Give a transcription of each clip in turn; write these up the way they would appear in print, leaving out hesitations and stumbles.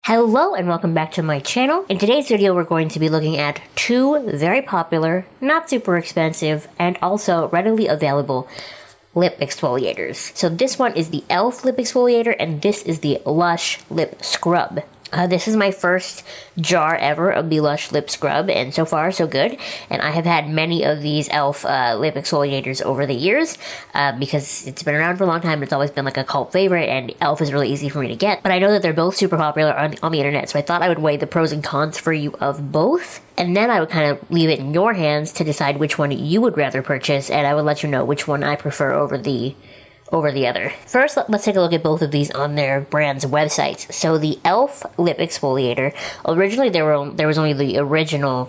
Hello and welcome back to my channel. In today's video we're going to be looking at two very popular, not super expensive, and also readily available lip exfoliators. So this one is the e.l.f. lip exfoliator and this is the LUSH lip scrub. This is my first jar ever of the LUSH lip scrub, and so far so good. And I have had many of these e.l.f. Lip exfoliators over the years because it's been around for a long time. It's always been like a cult favorite, and e.l.f. is really easy for me to get. But I know that they're both super popular on the internet, so I thought I would weigh the pros and cons for you of both. And then I would kind of leave it in your hands to decide which one you would rather purchase, and I would let you know which one I prefer over the other. First, let's take a look at both of these on their brand's websites. So the e.l.f. lip exfoliator, originally there was only the original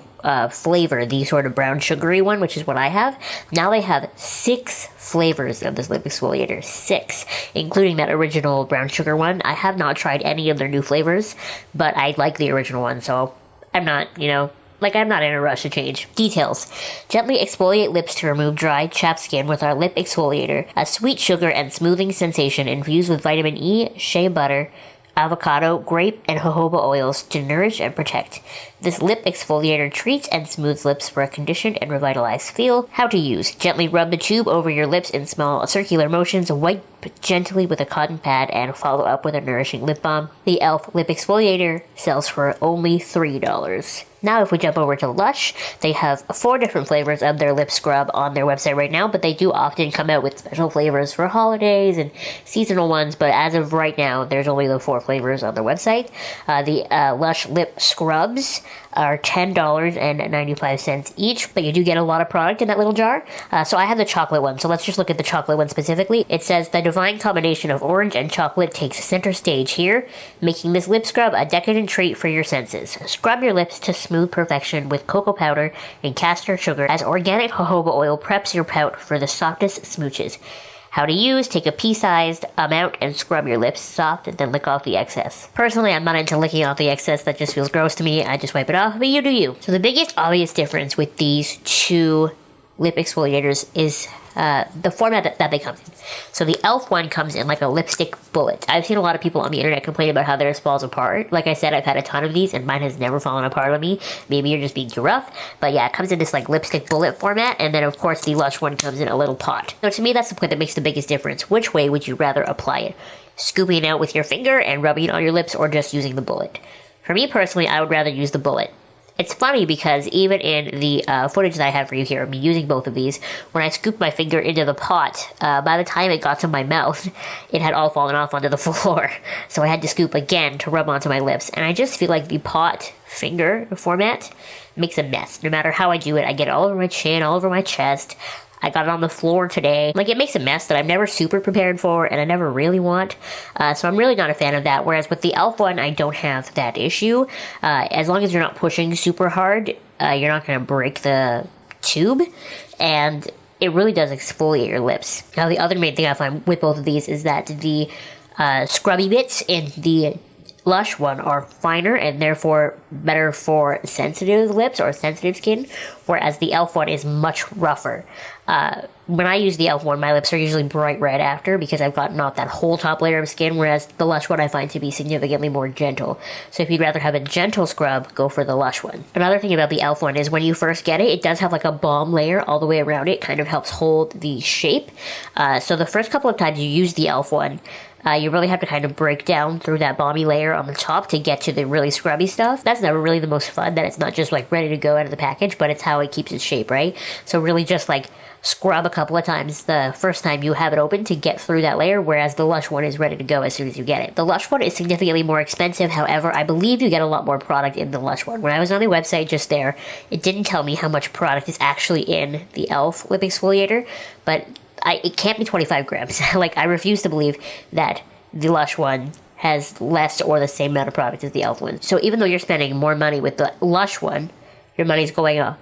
flavor, the sort of brown sugary one, which is what I have. Now they have 6 flavors of this lip exfoliator, 6, including that original brown sugar one. I have not tried any of their new flavors, but I like the original one, so I'm not, I'm not in a rush to change. Details. Gently exfoliate lips to remove dry, chapped skin with our lip exfoliator. A sweet sugar and smoothing sensation infused with vitamin E, shea butter, avocado, grape, and jojoba oils to nourish and protect. This lip exfoliator treats and smooths lips for a conditioned and revitalized feel. How to use. Gently rub the tube over your lips in small circular motions, wipe gently with a cotton pad, and follow up with a nourishing lip balm. The e.l.f. lip exfoliator sells for only $3. Now if we jump over to LUSH, they have 4 different flavors of their lip scrub on their website right now, but they do often come out with special flavors for holidays and seasonal ones, but as of right now, there's only the 4 flavors on their website. The LUSH lip scrubs are $10.95 each, but you do get a lot of product in that little jar. So I have the chocolate one, so let's just look at the chocolate one specifically. It says, the divine combination of orange and chocolate takes center stage here, making this lip scrub a decadent treat for your senses. Scrub your lips to smooth perfection with cocoa powder and castor sugar as organic jojoba oil preps your pout for the softest smooches. How to use: take a pea-sized amount and scrub your lips soft and then lick off the excess. Personally, I'm not into licking off the excess. That just feels gross to me. I just wipe it off, but you do you. So the biggest obvious difference with these two lip exfoliators is the format that they come in. So the e.l.f. one comes in like a lipstick bullet. I've seen a lot of people on the internet complain about how theirs falls apart. Like I said, I've had a ton of these and mine has never fallen apart on me. Maybe you're just being too rough. But yeah, it comes in this like lipstick bullet format, and then of course the LUSH one comes in a little pot. So to me, that's the point that makes the biggest difference. Which way would you rather apply it? Scooping it out with your finger and rubbing it on your lips, or just using the bullet? For me personally, I would rather use the bullet. It's funny because even in the footage that I have for you here, I'm using both of these, when I scooped my finger into the pot, by the time it got to my mouth, it had all fallen off onto the floor. So I had to scoop again to rub onto my lips. And I just feel like the pot finger format makes a mess. No matter how I do it, I get it all over my chin, all over my chest. I got it on the floor today. Like, it makes a mess that I'm never super prepared for, and I never really want. So I'm really not a fan of that. Whereas with the e.l.f. one, I don't have that issue. As long as you're not pushing super hard, you're not going to break the tube. And it really does exfoliate your lips. Now, the other main thing I find with both of these is that the scrubby bits in the LUSH one are finer and therefore better for sensitive lips or sensitive skin, whereas the e.l.f. one is much rougher. When I use the e.l.f. one, my lips are usually bright red after because I've gotten off that whole top layer of skin, whereas the LUSH one I find to be significantly more gentle. So if you'd rather have a gentle scrub, go for the LUSH one. Another thing about the e.l.f. one is when you first get it, it does have like a balm layer all the way around it. Kind of helps hold the shape. So the first couple of times you use the e.l.f. one, you really have to kind of break down through that balmy layer on the top to get to the really scrubby stuff. That's never really the most fun, that it's not just like ready to go out of the package, but it's how it keeps its shape, right? So really just like scrub a couple of times the first time you have it open to get through that layer, whereas the LUSH one is ready to go as soon as you get it. The LUSH one is significantly more expensive. However, I believe you get a lot more product in the LUSH one. When I was on the website just there, it didn't tell me how much product is actually in the e.l.f. lip exfoliator, but it can't be 25 grams. Like, I refuse to believe that the LUSH one has less or the same amount of product as the e.l.f. one. So even though you're spending more money with the LUSH one, your money's going a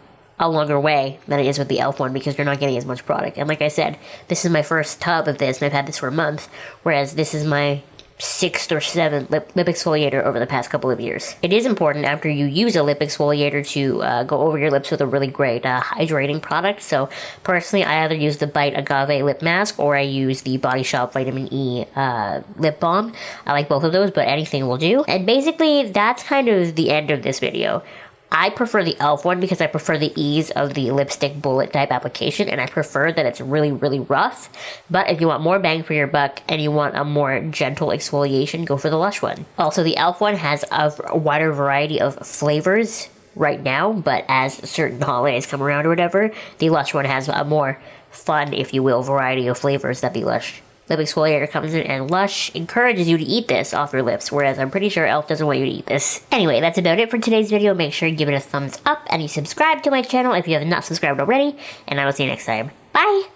longer way than it is with the e.l.f. one because you're not getting as much product. And like I said, this is my first tub of this, and I've had this for a month, whereas this is my 6th or 7th lip exfoliator over the past couple of years. It is important after you use a lip exfoliator to go over your lips with a really great hydrating product. So personally, I either use the Bite Agave lip mask or I use the Body Shop Vitamin E lip balm. I like both of those, but anything will do. And basically, that's kind of the end of this video. I prefer the e.l.f. one because I prefer the ease of the lipstick bullet type application, and I prefer that it's really, really rough. But if you want more bang for your buck and you want a more gentle exfoliation, go for the LUSH one. Also, the e.l.f. one has a wider variety of flavors right now, but as certain holidays come around or whatever, the LUSH one has a more fun, if you will, variety of flavors that the LUSH lip exfoliator comes in, and LUSH encourages you to eat this off your lips, whereas I'm pretty sure e.l.f. doesn't want you to eat this. Anyway, that's about it for today's video. Make sure you give it a thumbs up and you subscribe to my channel if you have not subscribed already, and I will see you next time. Bye!